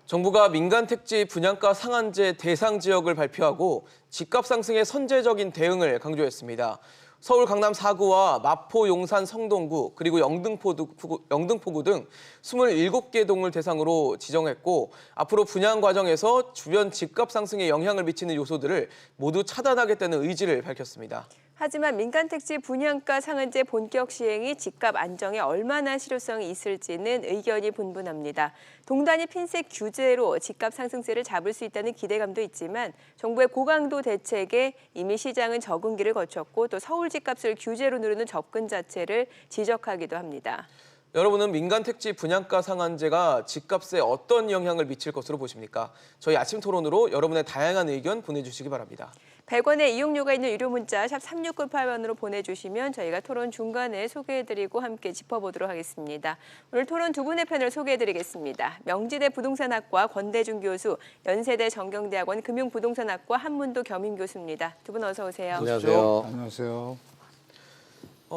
정부가 민간 택지 분양가 상한제 대상 지역을 발표하고 집값 상승에 선제적인 대응을 강조했습니다. 서울 강남 4구와 마포, 용산, 성동구, 그리고 영등포구 등 27개 동을 대상으로 지정했고 앞으로 분양 과정에서 주변 집값 상승에 영향을 미치는 요소들을 모두 차단하겠다는 의지를 밝혔습니다. 하지만 민간 택지 분양가 상한제 본격 시행이 집값 안정에 얼마나 실효성이 있을지는 의견이 분분합니다. 동단위 핀셋 규제로 집값 상승세를 잡을 수 있다는 기대감도 있지만 정부의 고강도 대책에 이미 시장은 적응기를 거쳤고 또 서울 집값을 규제로 누르는 접근 자체를 지적하기도 합니다. 여러분은 민간 택지 분양가 상한제가 집값에 어떤 영향을 미칠 것으로 보십니까? 저희 아침 토론으로 여러분의 다양한 의견 보내주시기 바랍니다. 100원의 이용료가 있는 유료 문자 샵 3698번으로 보내주시면 저희가 토론 중간에 소개해드리고 함께 짚어보도록 하겠습니다. 오늘 토론 두 분의 패널 소개해드리겠습니다. 명지대 부동산학과 권대중 교수, 연세대 정경대학원 금융부동산학과 한문도 겸임 교수입니다. 두 분 어서 오세요. 안녕하세요. 안녕하세요.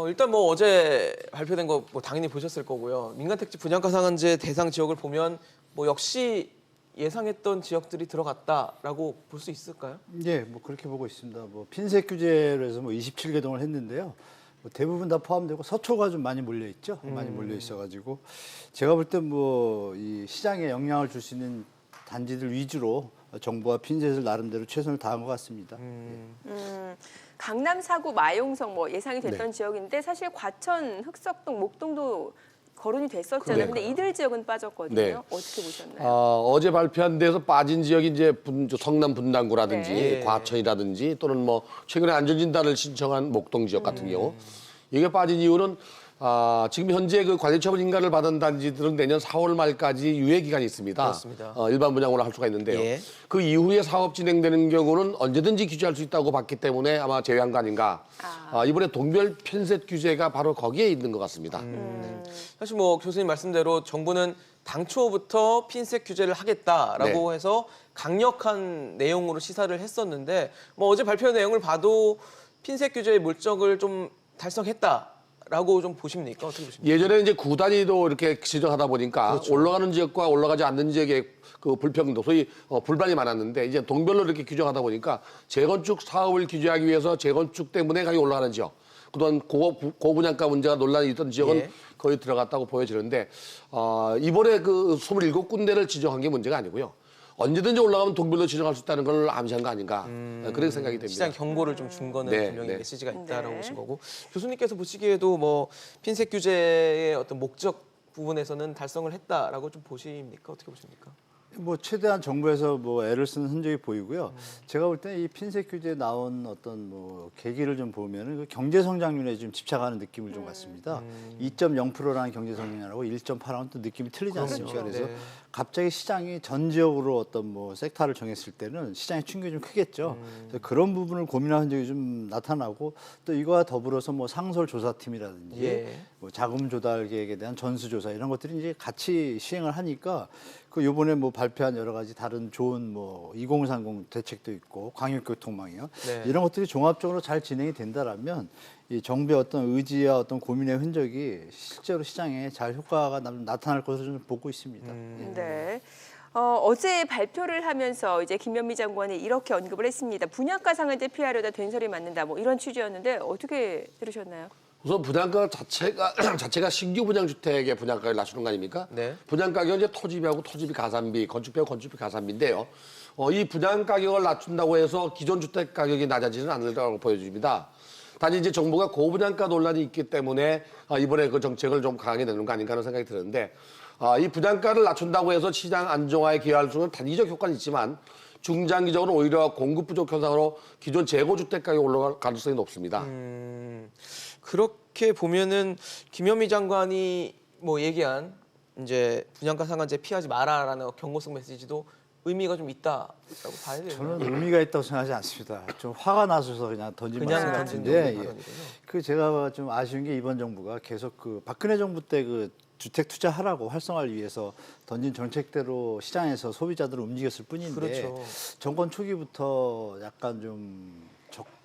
일단 어제 발표된 거 당연히 보셨을 거고요. 민간 택지 분양가 상한제 대상 지역을 보면 역시 예상했던 지역들이 들어갔다라고 볼 수 있을까요? 예, 그렇게 보고 있습니다. 핀셋 규제로 해서 27개 동을 했는데요. 대부분 다 포함되고 서초가 좀 많이 몰려 있죠. 많이 몰려 있어가지고 제가 볼 때 이 시장에 영향을 줄 수 있는 단지들 위주로 정부와 핀셋을 나름대로 최선을 다한 것 같습니다. 강남 4구 마용성 예상이 됐던 지역인데 사실 과천, 흑석동, 목동도 거론이 됐었잖아요. 근데 이들 지역은 빠졌거든요. 네. 어떻게 보셨나요? 어제 발표한 데서 빠진 지역이 이제 성남 분당구라든지 네. 과천이라든지 또는 최근에 안전진단을 신청한 목동 지역 같은 경우 이게 빠진 이유는 지금 현재 그 관리처분 인가를 받은 단지들은 내년 4월 말까지 유예 기간이 있습니다. 그렇습니다. 일반 분양으로 할 수가 있는데요. 예. 그 이후에 사업 진행되는 경우는 언제든지 규제할 수 있다고 봤기 때문에 아마 제외한 거 아닌가. 이번에 동별 핀셋 규제가 바로 거기에 있는 것 같습니다. 사실 교수님 말씀대로 정부는 당초부터 핀셋 규제를 하겠다라고 해서 강력한 내용으로 시사를 했었는데 어제 발표 내용을 봐도 핀셋 규제의 목적을 좀 달성했다라고 좀 보십니까? 어떻게 보십니까? 예전에 이제 구 단위도 이렇게 지정하다 보니까 그렇죠. 올라가는 지역과 올라가지 않는 지역의 그 불평도 소위 불만이 많았는데 이제 동별로 이렇게 규정하다 보니까 재건축 사업을 규제하기 위해서 재건축 때문에 가격이 올라가는 지역 그동안 고분양가 문제가 논란이 있던 지역은 예. 거의 들어갔다고 보여지는데 이번에 그 27군데를 지정한 게 문제가 아니고요. 언제든지 올라가면 동별로 지정할 수 있다는 걸 암시한 거 아닌가 그렇게 생각이 됩니다. 시장 경고를 좀 준 거는 네, 분명히 네. 메시지가 있다라고 네. 보신 거고 교수님께서 보시기에도 핀셋 규제의 어떤 목적 부분에서는 달성을 했다라고 좀 보십니까? 어떻게 보십니까? 최대한 정부에서 애를 쓰는 흔적이 보이고요. 제가 볼 때 이 핀셋 규제에 나온 어떤 계기를 좀 보면은 그 경제 성장률에 좀 집착하는 느낌을 좀 갖습니다. 2.0%라는 경제 성장률하고 1.8하고는 또 느낌이 틀리지 않습니까? 그래서 네. 갑자기 시장이 전 지역으로 어떤 섹터를 정했을 때는 시장의 충격이 좀 크겠죠. 그래서 그런 부분을 고민한 흔적이 좀 나타나고 또 이거와 더불어서 상설 조사팀이라든지 예. 자금 조달 계획에 대한 전수조사 이런 것들이 이제 같이 시행을 하니까 그 요번에 발표한 여러 가지 다른 좋은 2030 대책도 있고 광역교통망이요. 네. 이런 것들이 종합적으로 잘 진행이 된다라면 이 정부의 어떤 의지와 어떤 고민의 흔적이 실제로 시장에 잘 효과가 나타날 것으로 좀 보고 있습니다. 네. 어제 발표를 하면서 이제 김현미 장관이 이렇게 언급을 했습니다. 분양가 상한제 피하려다 된소리 맞는다. 이런 취지였는데 어떻게 들으셨나요? 우선 분양가 자체가 신규 분양주택의 분양가를 낮추는 거 아닙니까? 네. 분양가격은 이제 토지비하고 토지비 가산비, 건축비하고 건축비 가산비인데요. 이 분양가격을 낮춘다고 해서 기존 주택 가격이 낮아지는 않는다고 보여집니다. 단지 이제 정부가 고분양가 논란이 있기 때문에 이번에 그 정책을 좀 강하게 내는 거 아닌가 하는 생각이 드는데 이 분양가를 낮춘다고 해서 시장 안정화에 기여할 수는 단기적 효과는 있지만 중장기적으로 오히려 공급 부족 현상으로 기존 재고주택 가격이 올라갈 가능성이 높습니다. 그렇게 보면은 김현미 장관이 얘기한 이제 분양가 상한제 피하지 마라라는 경고성 메시지도 의미가 좀 있다고 봐야 돼요. 저는 의미가 있다고 생각하지 않습니다. 좀 화가 나셔서 그냥 던진 말씀 그냥 던진 정도 같은데 발언이군요. 제가 좀 아쉬운 게 이번 정부가 계속 박근혜 정부 때 주택 투자하라고 활성화를 위해서 던진 정책대로 시장에서 소비자들을 움직였을 뿐인데 그렇죠. 정권 초기부터 약간 좀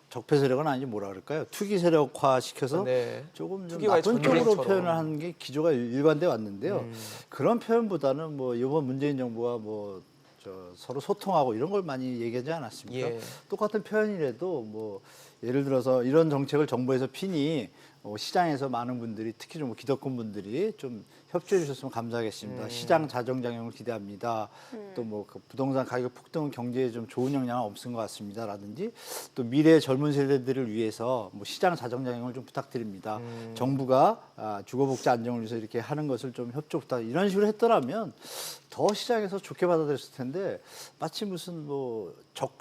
적폐 세력은 아니지 뭐라 그럴까요? 투기 세력화 시켜서 네. 조금 좀 투기와의 나쁜 쪽으로 전쟁처럼. 표현을 하는 게 기조가 일관돼 왔는데요. 그런 표현보다는 뭐 이번 문재인 정부가 뭐 서로 소통하고 이런 걸 많이 얘기하지 않았습니까? 예. 똑같은 표현이라도 뭐 예를 들어서 이런 정책을 정부에서 피니 시장에서 많은 분들이 특히 좀 기득권 분들이 좀 협조해 주셨으면 감사하겠습니다. 시장 자정작용을 기대합니다. 또 뭐 부동산 가격 폭등은 경제에 좀 좋은 영향은 없은 것 같습니다라든지 또 미래 젊은 세대들을 위해서 뭐 시장 자정작용을 좀 부탁드립니다. 정부가 주거복지 안정을 위해서 이렇게 하는 것을 좀 협조 부탁 이런 식으로 했더라면 더 시장에서 좋게 받아들였을 텐데 마치 무슨 뭐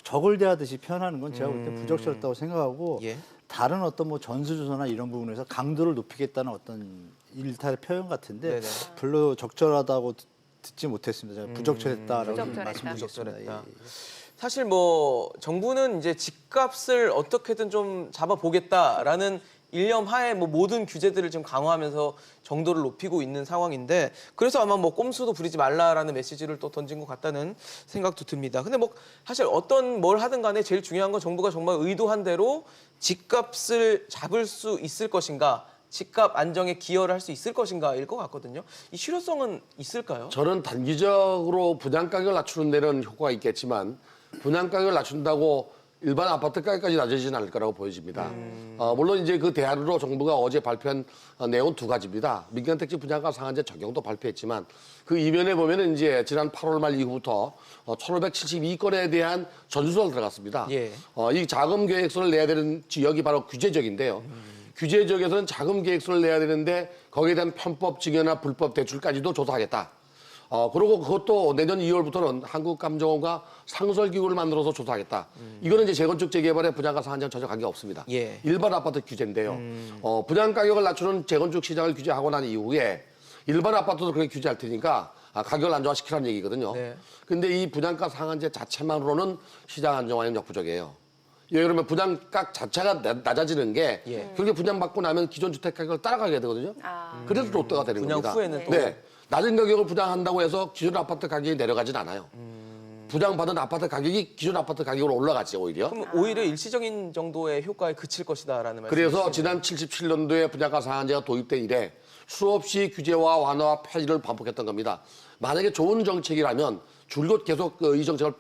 적을 대하듯이 표현하는 건 제가 볼 때 부적절했다고 생각하고 예. 다른 어떤 뭐 전수조사나 이런 부분에서 강도를 높이겠다는 어떤 일탈의 표현 같은데 네네. 별로 적절하다고 듣지 못했습니다. 제가 부적절했다라고 부적절했다. 말씀드리겠습니다. 부적절했다. 예. 사실 뭐 정부는 이제 집값을 어떻게든 좀 잡아보겠다라는 일념 하에 뭐 모든 규제들을 지금 강화하면서 정도를 높이고 있는 상황인데 그래서 아마 뭐 꼼수도 부리지 말라라는 메시지를 또 던진 것 같다는 생각도 듭니다. 근데 뭐 사실 어떤 뭘 하든 간에 제일 중요한 건 정부가 정말 의도한 대로 집값을 잡을 수 있을 것인가, 집값 안정에 기여를 할 수 있을 것인가일 것 같거든요. 이 실효성은 있을까요? 저는 단기적으로 분양가격을 낮추는 데는 효과가 있겠지만 분양가격을 낮춘다고 일반 아파트 가격까지 낮아지지는 않을 거라고 보여집니다. 물론 이제 그 대안으로 정부가 어제 발표한 내용은 두 가지입니다. 민간택지 분양가 상한제 적용도 발표했지만 그 이면에 보면은 이제 지난 8월 말 이후부터 1,572건에 대한 전수조사가 들어갔습니다. 예. 이 자금 계획서를 내야 되는 지역이 바로 규제적인데요. 규제 지역에서는 자금 계획서를 내야 되는데 거기에 대한 편법 증여나 불법 대출까지도 조사하겠다. 그리고 그것도 내년 2월부터는 한국감정원과 상설기구를 만들어서 조사하겠다. 이거는 이제 재건축 재개발의 분양가 상한제는 전혀 관계가 없습니다. 예. 일반 아파트 규제인데요. 분양가격을 낮추는 재건축 시장을 규제하고 난 이후에 일반 아파트도 그렇게 규제할 테니까 가격을 안정화시키라는 얘기거든요. 네. 근데 이 분양가 상한제 자체만으로는 시장 안정화에는 역부족이에요. 예, 그러면 분양가 자체가 낮아지는 게 예. 그렇게 분양받고 나면 기존 주택 가격을 따라가게 되거든요. 그래서 롯데가 되는 분양 겁니다. 후에는 또. 네. 낮은 가격을 분양한다고 해서 기존 아파트 가격이 내려가진 않아요. 분양받은 아파트 가격이 기존 아파트 가격으로 올라가지 오히려. 그럼 오히려 일시적인 정도의 효과에 그칠 것이다라는 말씀. 그래서 지난 77년도에 분양가 상한제가 도입된 이래 수없이 규제와 완화와 폐지를 반복했던 겁니다. 만약에 좋은 정책이라면 줄곧 계속 이 정책을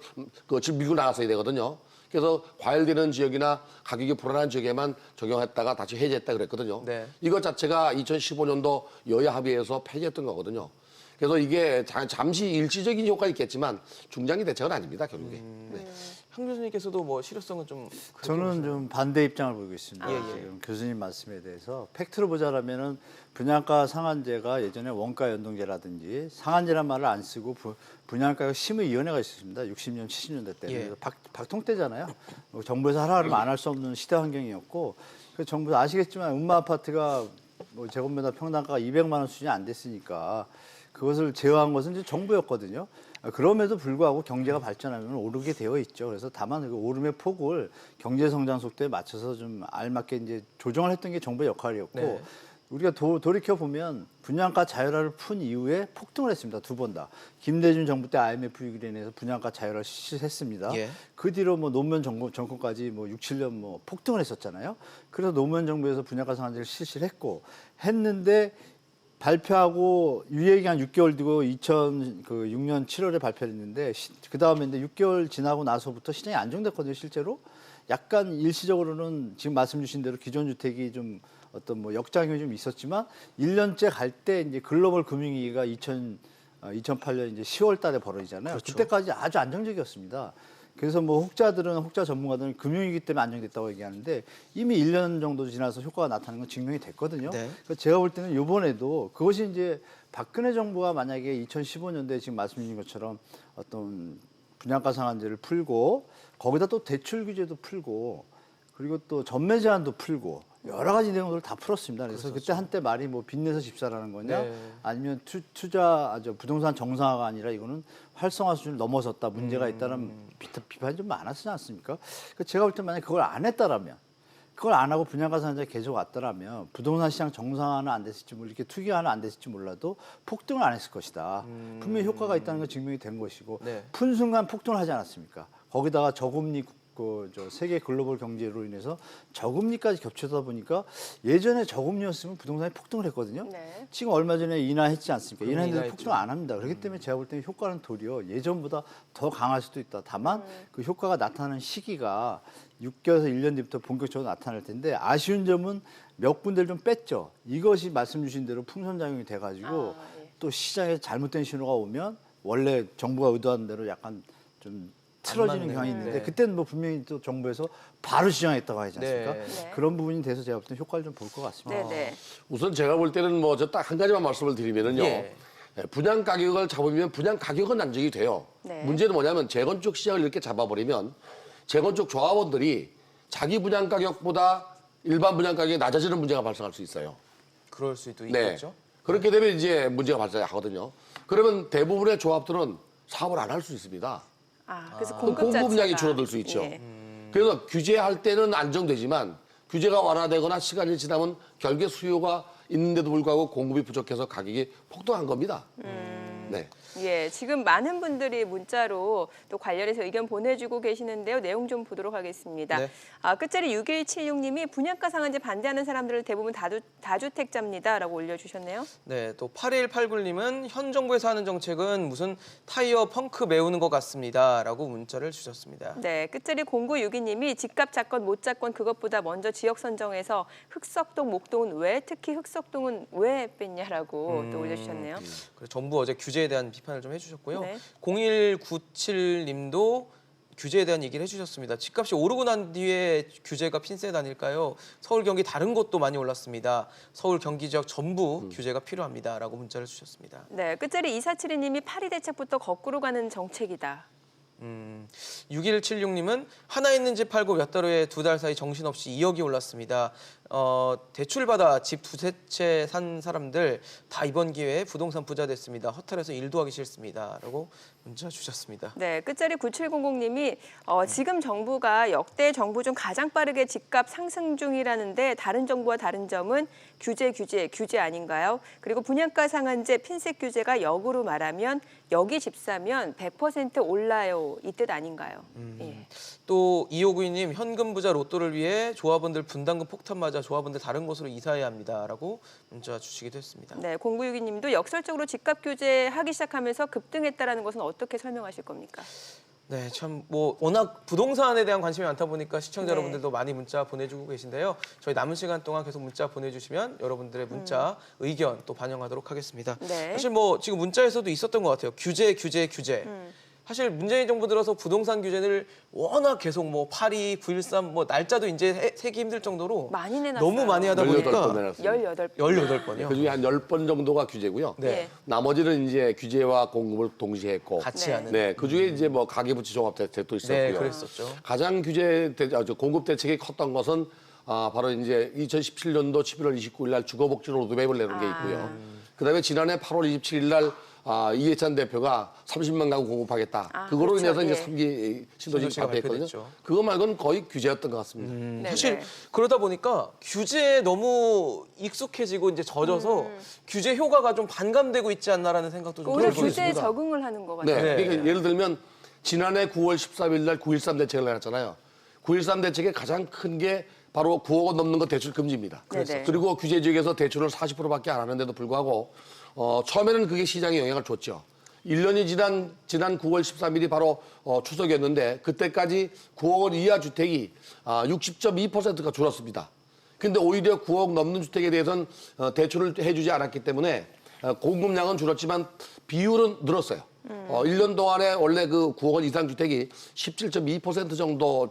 밀고 나갔어야 되거든요. 그래서 과열되는 지역이나 가격이 불안한 지역에만 적용했다가 다시 해제했다 그랬거든요. 네. 이것 자체가 2015년도 여야 합의에서 폐지했던 거거든요. 그래서 이게 잠시 일시적인 효과가 있겠지만 중장기 대책은 아닙니다, 결국에. 네. 황 교수님께서도 뭐 실효성은 좀 그렇게 저는 보시나요? 좀 반대 입장을 보이고 있습니다. 예, 예. 지금 교수님 말씀에 대해서 팩트로 보자라면은 분양가 상한제가 예전에 원가 연동제라든지 상한제란 말을 안 쓰고 분양가격 심의위원회가 있었습니다. 60년, 70년대 때. 예. 그래서 박통 때잖아요. 정부에서 하라 그러면 안 할 수 없는 시대 환경이었고 그 정부 아시겠지만 음마 아파트가 뭐 제곱미터 평당가가 200만 원 수준이 안 됐으니까 그것을 제어한 것은 이제 정부였거든요. 그럼에도 불구하고 경제가 발전하면 오르게 되어 있죠. 그래서 다만 그 오름의 폭을 경제 성장 속도에 맞춰서 좀 알맞게 이제 조정을 했던 게 정부의 역할이었고 네. 우리가 돌이켜 보면 분양가 자율화를 푼 이후에 폭등을 했습니다. 두 번 다. 김대중 정부 때 IMF 위기로 인해서 분양가 자율화를 실시했습니다. 예. 그 뒤로 뭐 노무현 정권까지 뭐 6, 7년 뭐 폭등을 했었잖아요. 그래서 노무현 정부에서 분양가 상한제를 실시를 했는데 발표하고 유예기 한 6개월 뒤고 2006년 7월에 발표를 했는데 그 다음에 이제 6개월 지나고 나서부터 시장이 안정됐거든요. 실제로 약간 일시적으로는 지금 말씀 주신 대로 기존 주택이 좀 어떤 뭐 역작용이 좀 있었지만 1년째 갈 때 이제 글로벌 금융위기가 2008년 이제 10월 달에 벌어지잖아요. 그렇죠. 그때까지 아주 안정적이었습니다. 그래서 뭐 혹자 전문가들은 금융위기 때문에 안정됐다고 얘기하는데 이미 1년 정도 지나서 효과가 나타나는 건 증명이 됐거든요. 네. 그래서 제가 볼 때는 이번에도 그것이 이제 박근혜 정부가 만약에 2015년도에 지금 말씀 주신 것처럼 어떤 분양가 상한제를 풀고 거기다 또 대출 규제도 풀고 그리고 또 전매 제한도 풀고 여러 가지 내용들을 다 풀었습니다. 그래서 그때 한때 말이 뭐 빚내서 집사라는 거냐 네. 아니면 부동산 정상화가 아니라 이거는 활성화 수준을 넘어섰다 문제가 있다는 비판이 좀 많았지 않습니까? 그러니까 제가 볼 때 만약 그걸 안 했다라면 그걸 안 하고 분양가 상한제 계속 왔더라면 부동산 시장 정상화는 안 됐을지 이렇게 투기화는 안 됐을지 몰라도 폭등을 안 했을 것이다. 분명히 효과가 있다는 건 증명이 된 것이고 네. 푼 순간 폭등을 하지 않았습니까? 거기다가 저금리 저 세계 글로벌 경제로 인해서 저금리까지 겹쳐다 보니까 예전에 저금리였으면 부동산이 폭등을 했거든요. 네. 지금 얼마 전에 인하했지 않습니까? 인하했는데 인하했죠. 폭등 안 합니다. 그렇기 때문에 제가 볼 때는 효과는 도리어 예전보다 더 강할 수도 있다. 다만 그 효과가 나타나는 시기가 6개월에서 1년 뒤부터 본격적으로 나타날 텐데 아쉬운 점은 몇 군데를 좀 뺐죠. 이것이 말씀 주신 대로 풍선작용이 돼가지고 예. 또 시장에 잘못된 신호가 오면 원래 정부가 의도한 대로 약간 좀 틀어지는 맞는, 경향이 있는데 네. 그때는 뭐 분명히 또 정부에서 바로 시정했다고 하지 않습니까? 네. 네. 그런 부분이 돼서 제가 볼 때는 효과를 좀 볼 것 같습니다. 네네. 우선 제가 볼 때는 뭐 저 딱 한 가지만 말씀을 드리면은요. 예. 분양 가격을 잡으면 분양 가격은 안정이 돼요. 네. 문제는 뭐냐면 재건축 시장을 이렇게 잡아버리면 재건축 조합원들이 자기 분양 가격보다 일반 분양 가격이 낮아지는 문제가 발생할 수 있어요. 그럴 수도 네. 있겠죠. 그렇게 되면 이제 문제가 발생하거든요. 그러면 대부분의 조합들은 사업을 안 할 수 있습니다. 그래서 그럼 공급 공급량이 자체가- 줄어들 수 있죠. 예. 그래서 규제할 때는 안정되지만 규제가 완화되거나 시간이 지나면 결국에 수요가 있는데도 불구하고 공급이 부족해서 가격이 폭등한 겁니다. 네. 예, 지금 많은 분들이 문자로 또 관련해서 의견 보내주고 계시는데요. 내용 좀 보도록 하겠습니다. 네. 끝자리 6176님이 분양가 상한제 반대하는 사람들은 대부분 다주택자입니다라고 올려주셨네요. 네, 또 8189님은 현 정부에서 하는 정책은 무슨 타이어 펑크 메우는 것 같습니다라고 문자를 주셨습니다. 네, 끝자리 0962님이 집값 잡건 못 잡건 그것보다 먼저 지역 선정해서 흑석동, 목동은 왜 특히 흑석동은 왜 뺐냐라고 또 올려주셨네요. 그래서 정부 어제 규제에 대한 비판을 좀 해주셨고요. 네. 0197님도 규제에 대한 얘기를 해주셨습니다. 집값이 오르고 난 뒤에 규제가 핀셋 아닐까요? 서울, 경기 다른 곳도 많이 올랐습니다. 서울, 경기 지역 전부 규제가 필요합니다라고 문자를 주셨습니다. 네, 끝자리 2472님이 파리 대책부터 거꾸로 가는 정책이다. 6176님은 하나 있는 집 팔고 몇 달 후에 2달 사이 정신없이 2억이 올랐습니다. 대출받아 집 두세 채 산 사람들 다 이번 기회에 부동산 부자 됐습니다. 허탈해서 일도 하기 싫습니다. 라고 문자 주셨습니다. 네, 끝자리 9700님이 지금 정부가 역대 정부 중 가장 빠르게 집값 상승 중이라는데 다른 정부와 다른 점은 규제 아닌가요? 그리고 분양가 상한제 핀셋 규제가 역으로 말하면 여기 집 사면 100% 올라요 이 뜻 아닌가요? 예. 또 2592님 현금 부자 로또를 위해 조합원들 분담금 폭탄 맞아 조합원들 다른 곳으로 이사해야 합니다라고 문자 주시기도 했습니다. 네, 0962님도 역설적으로 집값 규제하기 시작하면서 급등했다라는 것은 어떻게 설명하실 겁니까? 네, 참 뭐 워낙 부동산에 대한 관심이 많다 보니까 시청자 네. 여러분들도 많이 문자 보내주고 계신데요. 저희 남은 시간 동안 계속 문자 보내주시면 여러분들의 문자 의견 또 반영하도록 하겠습니다. 네. 사실 뭐 지금 문자에서도 있었던 것 같아요. 규제. 사실 문재인 정부 들어서 부동산 규제를 워낙 계속 뭐 82, 913 뭐 날짜도 이제 세기 힘들 정도로 많이 내놨어요. 너무 많이 하다 18번 보니까 내놨습니다. 18번. 18번이요. 그중에 한 10번 정도가 규제고요. 네. 나머지는 이제 규제와 공급을 동시에 했고. 같이 네. 하는. 네, 그중에 이제 뭐 가계부채 종합대책도 있었고요. 네, 그랬었죠. 가장 공급 대책이 컸던 것은 바로 이제 2017년도 11월 29일 날 주거복지 로드맵을 내는 게 있고요. 그다음에 지난해 8월 27일 날 이해찬 대표가 30만 가구 공급하겠다. 그거로 그렇죠. 인해서 이제 예. 3기 신도시 신도시가 발표했거든요. 발표됐죠. 그거 말고는 거의 규제였던 것 같습니다. 네, 사실 네. 그러다 보니까 규제에 너무 익숙해지고 이제 젖어서 규제 효과가 좀 반감되고 있지 않나라는 생각도 좀 오히려 들어요. 규제에 적응을 하는 것 같아요. 네. 네. 그러니까 예를 들면 지난해 9월 13일 날 9.13 대책을 내놨잖아요. 9.13 대책의 가장 큰 게 바로 9억 원 넘는 거 대출 금지입니다. 네네. 그리고 규제 지역에서 대출을 40%밖에 안 하는데도 불구하고 처음에는 그게 시장에 영향을 줬죠. 1년이 지난 9월 13일이 바로 추석이었는데 그때까지 9억 원 이하 주택이 60.2%가 줄었습니다. 근데 오히려 9억 넘는 주택에 대해서는 대출을 해주지 않았기 때문에 공급량은 줄었지만 비율은 늘었어요. 1년 동안에 원래 그 9억 원 이상 주택이 17.2% 정도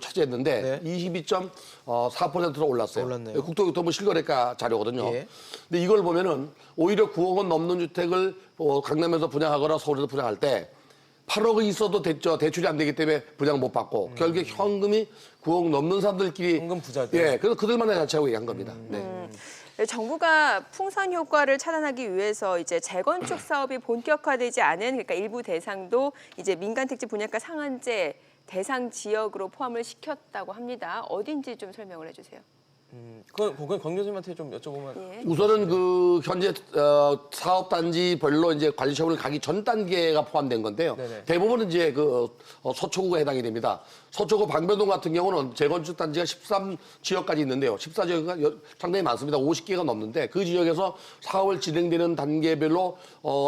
차지했는데 네. 22.4%로 올랐어요. 올랐네요. 국토교통부 실거래가 자료거든요. 예. 근데 이걸 보면은 오히려 9억 원 넘는 주택을 강남에서 분양하거나 서울에서 분양할 때 8억이 있어도 대출이 안 되기 때문에 분양 못 받고 결국에 현금이 9억 넘는 사람들끼리 현금 부자들. 예, 그래서 그들만의 자체하고 얘기한 겁니다. 네. 정부가 풍선 효과를 차단하기 위해서 이제 재건축 사업이 본격화되지 않은 그러니까 일부 대상도 이제 민간 택지 분양가 상한제 대상 지역으로 포함을 시켰다고 합니다. 어딘지 좀 설명을 해주세요. 그건 권 교수님한테 좀 여쭤보면. 예. 우선은 그 현재 사업 단지별로 이제 관리 처분을 가기 전 단계가 포함된 건데요. 네네. 대부분은 이제 그 서초구가 해당이 됩니다. 서초구 방배동 같은 경우는 재건축 단지가 13지역까지 있는데요. 14지역이 상당히 많습니다. 50개가 넘는데 그 지역에서 사업을 진행되는 단계별로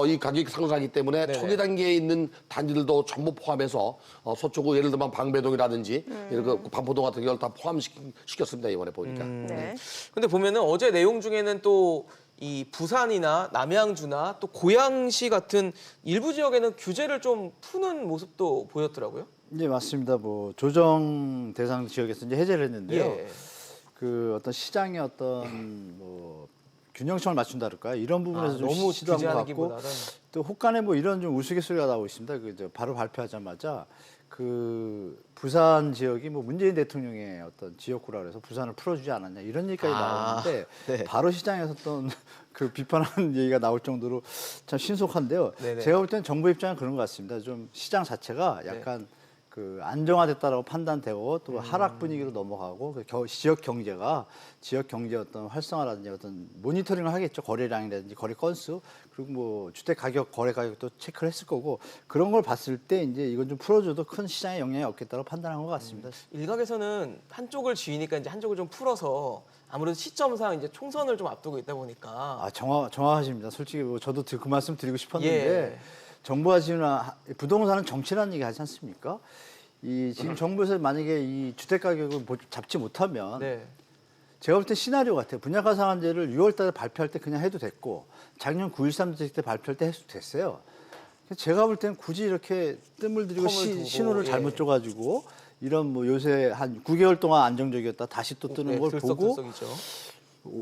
이 가격이 상승하기 때문에 네네. 초기 단계에 있는 단지들도 전부 포함해서 서초구 예를 들면 방배동이라든지 이런 그 반포동 같은 경우를 다 포함시켰습니다. 이번에 보니까. 네. 근데 보면은 어제 내용 중에는 또 이 부산이나 남양주나 또 고양시 같은 일부 지역에는 규제를 좀 푸는 모습도 보였더라고요. 네, 맞습니다. 뭐 조정 대상 지역에서 이제 해제를 했는데요. 예. 그 어떤 시장의 어떤 뭐 균형성을 맞춘다 그럴까요? 이런 부분에서 좀 너무 시도한 것 같고 규제하기보다는. 또 혹간에 뭐 이런 좀 우스갯소리가 나오고 있습니다. 그 바로 발표하자마자 그 부산 지역이 뭐 문재인 대통령의 어떤 지역구라 그래서 부산을 풀어주지 않았냐 이런 얘기까지 나오는데 네. 바로 시장에서 어떤 그 비판하는 얘기가 나올 정도로 참 신속한데요. 네네. 제가 볼 때는 정부 입장은 그런 것 같습니다. 좀 시장 자체가 약간 그 안정화됐다라고 판단되고 또 하락 분위기로 넘어가고 그 지역 경제 어떤 활성화라든지 어떤 모니터링을 하겠죠. 거래량이라든지 거래 건수 그리고 뭐 주택 가격 거래 가격도 체크를 했을 거고 그런 걸 봤을 때 이제 이건 좀 풀어줘도 큰 시장에 영향이 없겠다고 판단한 것 같습니다. 일각에서는 한쪽을 쥐니까 이제 한쪽을 좀 풀어서 아무래도 시점상 이제 총선을 좀 앞두고 있다 보니까. 아 정확하십니다. 솔직히 뭐 저도 그 말씀 드리고 싶었는데 예. 정부가 지금 부동산은 정치라는 얘기 하지 않습니까? 이 지금 정부에서 만약에 이 주택 가격을 잡지 못하면 네. 제가 볼 때 시나리오 같아요. 분양가 상한제를 6월 달에 발표할 때 그냥 해도 됐고 작년 9.13 대책 때 발표할 때 해도 됐어요. 제가 볼 때는 굳이 이렇게 뜸을 들이고 텀을 두고, 신호를 예. 잘못 줘가지고 이런 뭐 요새 한 9개월 동안 안정적이었다 다시 또 뜨는 걸 보고 들썩들썩이죠.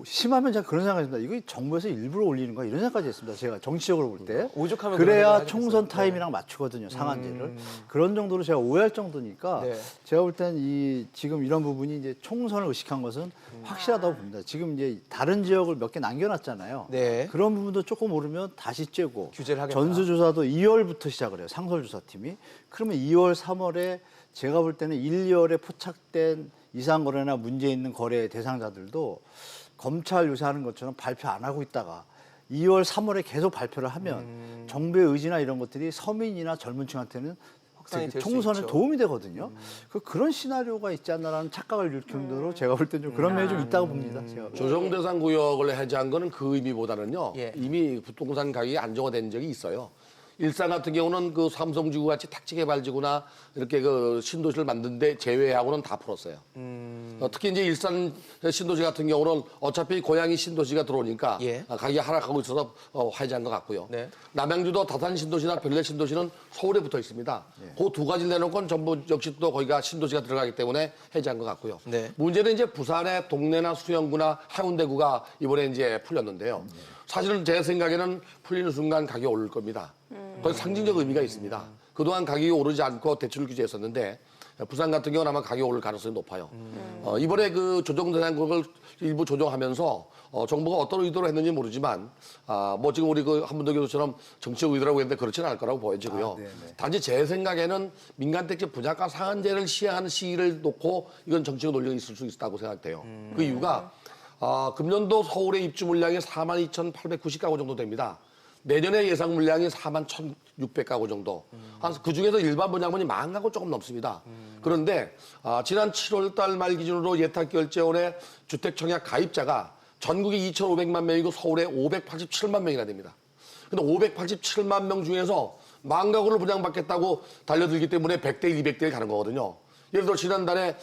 심하면 제가 그런 생각이 듭니다. 이거 정부에서 일부러 올리는 거야 이런 생각까지 했습니다. 제가 정치적으로 볼 때. 오죽하면 그런 그래야 생각을 총선 하겠어요. 타임이랑 맞추거든요. 상한제를. 그런 정도로 제가 오해할 정도니까 네. 제가 볼 때는 이 지금 이런 부분이 이제 총선을 의식한 것은 확실하다고 봅니다. 지금 이제 다른 지역을 몇 개 남겨놨잖아요. 네. 그런 부분도 조금 오르면 다시 째고 규제를 하겠다. 전수조사도 2월부터 시작을 해요. 상설조사팀이. 그러면 2월, 3월에 제가 볼 때는 1, 2월에 포착된 이상거래나 문제 있는 거래 대상자들도 검찰 요새 하는 것처럼 발표 안 하고 있다가 2월, 3월에 계속 발표를 하면 정부의 의지나 이런 것들이 서민이나 젊은 층한테는 확산이 되게 될수 총선에 있죠. 도움이 되거든요. 그런 시나리오가 있지 않나라는 착각을 일 정도로 제가 볼 때 좀 그런 면이 좀 있다고 봅니다. 제가. 조정 대상 구역을 해제한 거는 그 의미보다는요. 예. 이미 부동산 가격이 안정화된 적이 있어요. 일산 같은 경우는 그 삼성지구 같이 택지개발지구나 이렇게 그 신도시를 만드는데 제외하고는 다 풀었어요. 특히 이제 일산 신도시 같은 경우는 어차피 고양이 신도시가 들어오니까 예. 가격이 하락하고 있어서 해제한 것 같고요. 네. 남양주도 다산 신도시나 별내 신도시는 서울에 붙어 있습니다. 그 두 가지를 내놓고는 전부 역시 또 거기가 신도시가 들어가기 때문에 해제한 것 같고요. 네. 문제는 이제 부산의 동래나 수영구나 해운대구가 이번에 이제 풀렸는데요. 사실은 제 생각에는 풀리는 순간 가격이 오를 겁니다. 거기 상징적 의미가 있습니다. 그동안 가격이 오르지 않고 대출 규제했었는데 부산 같은 경우는 아마 가격이 오를 가능성이 높아요. 이번에 그 조정 대상국을 일부 조정하면서 정부가 어떤 의도로 했는지 모르지만 뭐 지금 우리 그 한문도 교수처럼 정치적 의도라고 했는데 그렇지는 않을 거라고 보여지고요. 네네. 단지 제 생각에는 민간택지 분양가 상한제를 시행하는 시기를 놓고 이건 정치적 논리가 있을 수 있다고 생각돼요. 그 이유가 금년도 서울의 입주 물량이 42,890가구 정도 됩니다. 내년에 예상 물량이 41,600가구 정도. 그 중에서 일반 분양분이 10,000가구 조금 넘습니다. 그런데 지난 7월 달 말 기준으로 예탁결제원의 주택청약 가입자가 전국에 2,500만 명이고 서울에 587만 명이나 됩니다. 근데 587만 명 중에서 10,000가구를 분양받겠다고 달려들기 때문에 100대 200대를 가는 거거든요. 예를 들어 지난달에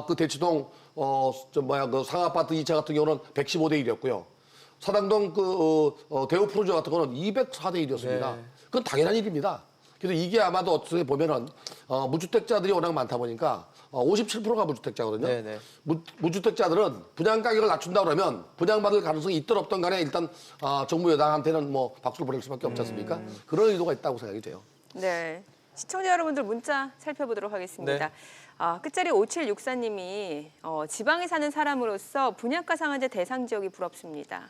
그 대치동 그 상아파트 2차 같은 경우는 115대 1이었고요. 사당동 대우 프로젝트 같은 거는 204대 1이었습니다. 네. 그건 당연한 일입니다. 그래서 이게 아마도 어떻게 보면은 무주택자들이 워낙 많다 보니까 57%가 무주택자거든요. 네네. 무주택자들은 분양 가격을 낮춘다 그러면 분양받을 가능성이 있든 없든 간에 일단 정부 여당한테는 뭐 박수를 보낼 수밖에 없지 않습니까? 그런 의도가 있다고 생각이 돼요. 네. 시청자 여러분들 문자 살펴보도록 하겠습니다. 네. 끝자리 5764님이 지방에 사는 사람으로서 분양가 상한제 대상 지역이 부럽습니다.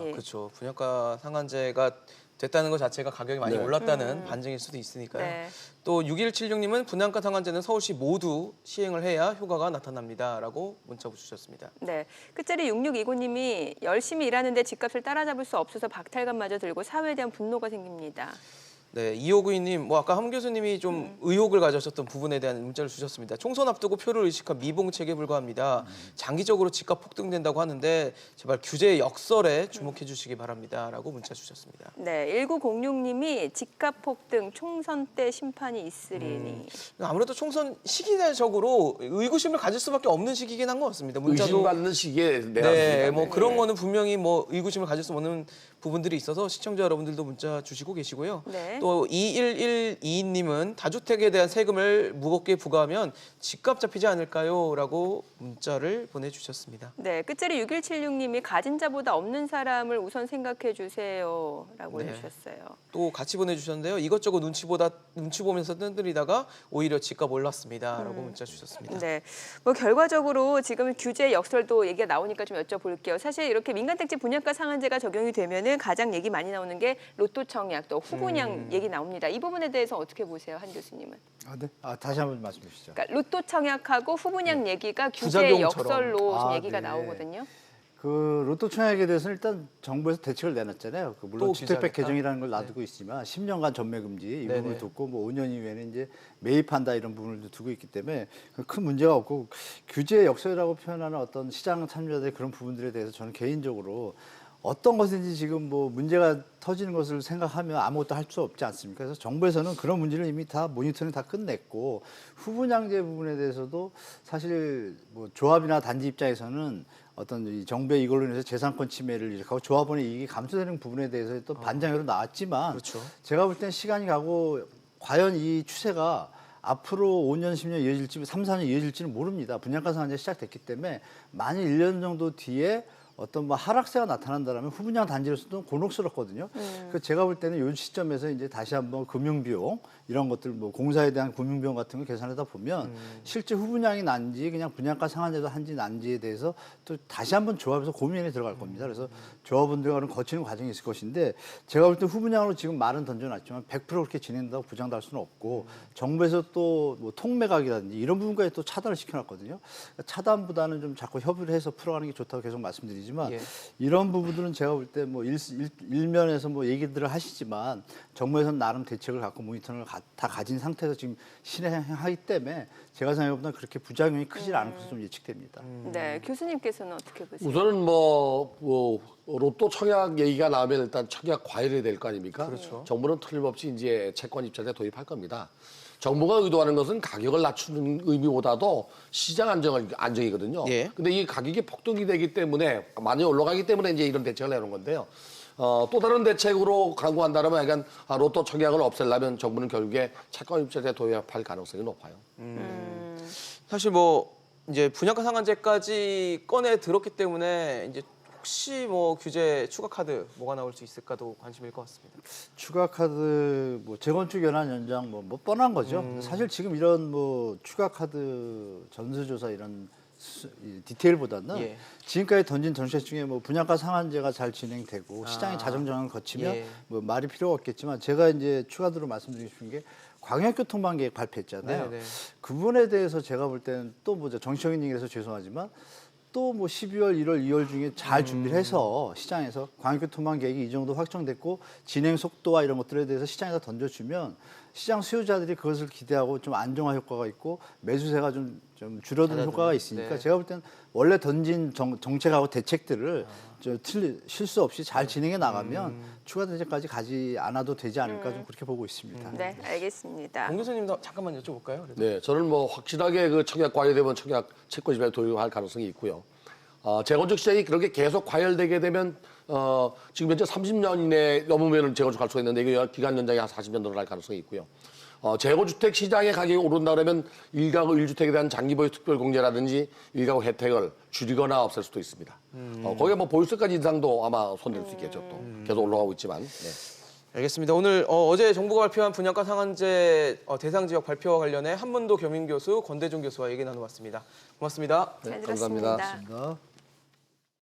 예. 그렇죠. 분양가 상한제가 됐다는 것 자체가 가격이 많이 네. 올랐다는 반증일 수도 있으니까요. 네. 또 6176님은 분양가 상한제는 서울시 모두 시행을 해야 효과가 나타납니다라고 문자 주셨습니다. 네. 끝자리 6629님이 열심히 일하는데 집값을 따라잡을 수 없어서 박탈감마저 들고 사회에 대한 분노가 생깁니다. 네, 2592님, 아까 함 교수님이 좀 의혹을 가져셨던 부분에 대한 문자를 주셨습니다. 총선 앞두고 표를 의식한 미봉책에 불과합니다. 장기적으로 집값 폭등된다고 하는데 제발 규제 역설에 주목해 주시기 바랍니다라고 문자 주셨습니다. 네. 1906님이 집값 폭등 총선 때 심판이 있으리니. 아무래도 총선 시기적으로 의구심을 가질 수밖에 없는 시기긴 한 것 같습니다. 문자도 의심받는 시기에 내가 네, 그런 거는 분명히 의구심을 가질 수 없는 부분들이 있어서 시청자 여러분들도 문자 주시고 계시고요. 네. 또 21122님은 다주택에 대한 세금을 무겁게 부과하면 집값 잡히지 않을까요? 라고 문자를 보내주셨습니다. 네. 끝자리 6176님이 가진 자보다 없는 사람을 우선 생각해 주세요. 라고 네. 해주셨어요. 또 같이 보내주셨는데요. 이것저것 눈치 보면서 뜬들이다가 오히려 집값 올랐습니다. 라고 문자 주셨습니다. 네. 결과적으로 지금 규제 역설도 얘기가 나오니까 좀 여쭤볼게요. 사실 이렇게 민간택지 분양가 상한제가 적용이 되면은 가장 얘기 많이 나오는 게 로또 청약 또 후분양 얘기 나옵니다. 이 부분에 대해서 어떻게 보세요, 한 교수님은? 네. 다시 한번 말씀해 주시죠. 그러니까 로또 청약하고 후분양 얘기가 규제 부작용처럼. 역설로 지금 아, 얘기가 네. 나오거든요. 그 로또 청약에 대해서는 일단 정부에서 대책을 내놨잖아요. 물론 또 주택백 규제하겠다? 개정이라는 걸 놔두고 있지만 10년간 전매 금지 이 네네. 부분을 두고 5년 이후에는 이제 매입한다 이런 부분을 두고 있기 때문에 큰 문제가 없고 규제 역설이라고 표현하는 어떤 시장 참여자들의 그런 부분들에 대해서 저는 개인적으로 어떤 것인지 지금 문제가 터지는 것을 생각하면 아무것도 할 수 없지 않습니까? 그래서 정부에서는 그런 문제를 이미 다 모니터링 다 끝냈고 후분양제 부분에 대해서도 사실 조합이나 단지 입장에서는 어떤 이 정부의 이걸로 인해서 재산권 침해를 일으키고 조합원의 이익이 감소되는 부분에 대해서 또 반장으로 나왔지만 그렇죠. 제가 볼 땐 시간이 가고 과연 이 추세가 앞으로 5년, 10년 이어질지 3, 4년 이어질지는 모릅니다. 분양가 상한제 시작됐기 때문에 만일 1년 정도 뒤에 어떤 하락세가 나타난다면 후분양 단지로서도 곤혹스럽거든요. 그래서 제가 볼 때는 이 시점에서 이제 다시 한번 금융비용 이런 것들 공사에 대한 금융비용 같은 거 계산하다 보면 실제 후분양이 난지 그냥 분양가 상한제도 한지 난지에 대해서 또 다시 한번 조합에서 고민에 들어갈 겁니다. 그래서 조합원들과는 거치는 과정이 있을 것인데 제가 볼 때 후분양으로 지금 말은 던져놨지만 100% 그렇게 진행된다고 부장할 수는 없고 정부에서 또 통매각이라든지 이런 부분까지 또 차단을 시켜놨거든요. 그러니까 차단보다는 좀 자꾸 협의를 해서 풀어가는 게 좋다고 계속 말씀드리지만 예. 이런 부분들은 제가 볼 때 일면에서 얘기들을 하시지만 정부에서는 나름 대책을 갖고 모니터링을 다 가진 상태에서 지금 실행하기 때문에 제가 생각보다 그렇게 부작용이 크지 않을 것으로 좀 예측됩니다. 네. 교수님께서는 어떻게 보세요? 우선은 로또 청약 얘기가 나오면 일단 청약 과열이 될 거 아닙니까? 그렇죠. 정부는 틀림없이 이제 채권 입찰에 도입할 겁니다. 정부가 의도하는 것은 가격을 낮추는 의미보다도 시장 안정이거든요. 예. 근데 이 가격이 폭등이 되기 때문에 많이 올라가기 때문에 이제 이런 대책을 내놓은 건데요. 또 다른 대책으로 강구한다면 약간 로또 청약을 없애려면 정부는 결국에 채권 입찰에 도입할 가능성이 높아요. 사실 이제 분양가 상한제까지 꺼내 들었기 때문에 이제 혹시 규제 추가 카드 뭐가 나올 수 있을까도 관심일 것 같습니다. 추가 카드 재건축 연한 연장 뻔한 거죠. 사실 지금 이런 추가 카드 전수조사 이런 디테일보다는 예. 지금까지 던진 정책 중에 분양가 상한제가 잘 진행되고 시장의 자정정을 거치면 예. 말이 필요가 없겠지만 제가 이제 추가로 말씀드리고 싶은 게 광역교통망 계획 발표했잖아요. 네네. 그 부분에 대해서 제가 볼 때는 또 정치적인 얘기라서 죄송하지만 또 12월, 1월, 2월 중에 잘 준비를 해서 시장에서 광역교통망 계획이 이 정도 확정됐고 진행 속도와 이런 것들에 대해서 시장에다 던져주면 시장 수요자들이 그것을 기대하고 좀 안정화 효과가 있고 매수세가 좀 줄어드는 효과가 있으니까 네. 제가 볼 때는 원래 던진 정책하고 대책들을 실수 없이 잘 진행해 나가면 추가 대책까지 가지 않아도 되지 않을까 좀 그렇게 보고 있습니다. 네, 알겠습니다. 공 교수님도 잠깐만 여쭤볼까요? 그래도? 네, 저는 확실하게 그 청약 과열되면 청약 채권 입찰에 도입할 가능성이 있고요. 재건축 시장이 그렇게 계속 과열되게 되면 지금 현재 30년 이내 넘으면 재건축할 수가 있는데 이게 기간 연장이 한 40년 늘어날 가능성이 있고요. 재건주택 시장의 가격이 오른다 그러면 1가구 1주택에 대한 장기보유 특별공제라든지 1가구 혜택을 줄이거나 없앨 수도 있습니다. 거기에 보유세까지 인상도 아마 손댈 수 있겠죠. 또 계속 올라가고 있지만. 네. 알겠습니다. 오늘 어제 정부가 발표한 분양가 상한제 대상 지역 발표와 관련해 한문도 겸임교수 권대중 교수와 얘기 나눠봤습니다. 고맙습니다. 잘 감사합니다. 들었습니다. 감사합니다.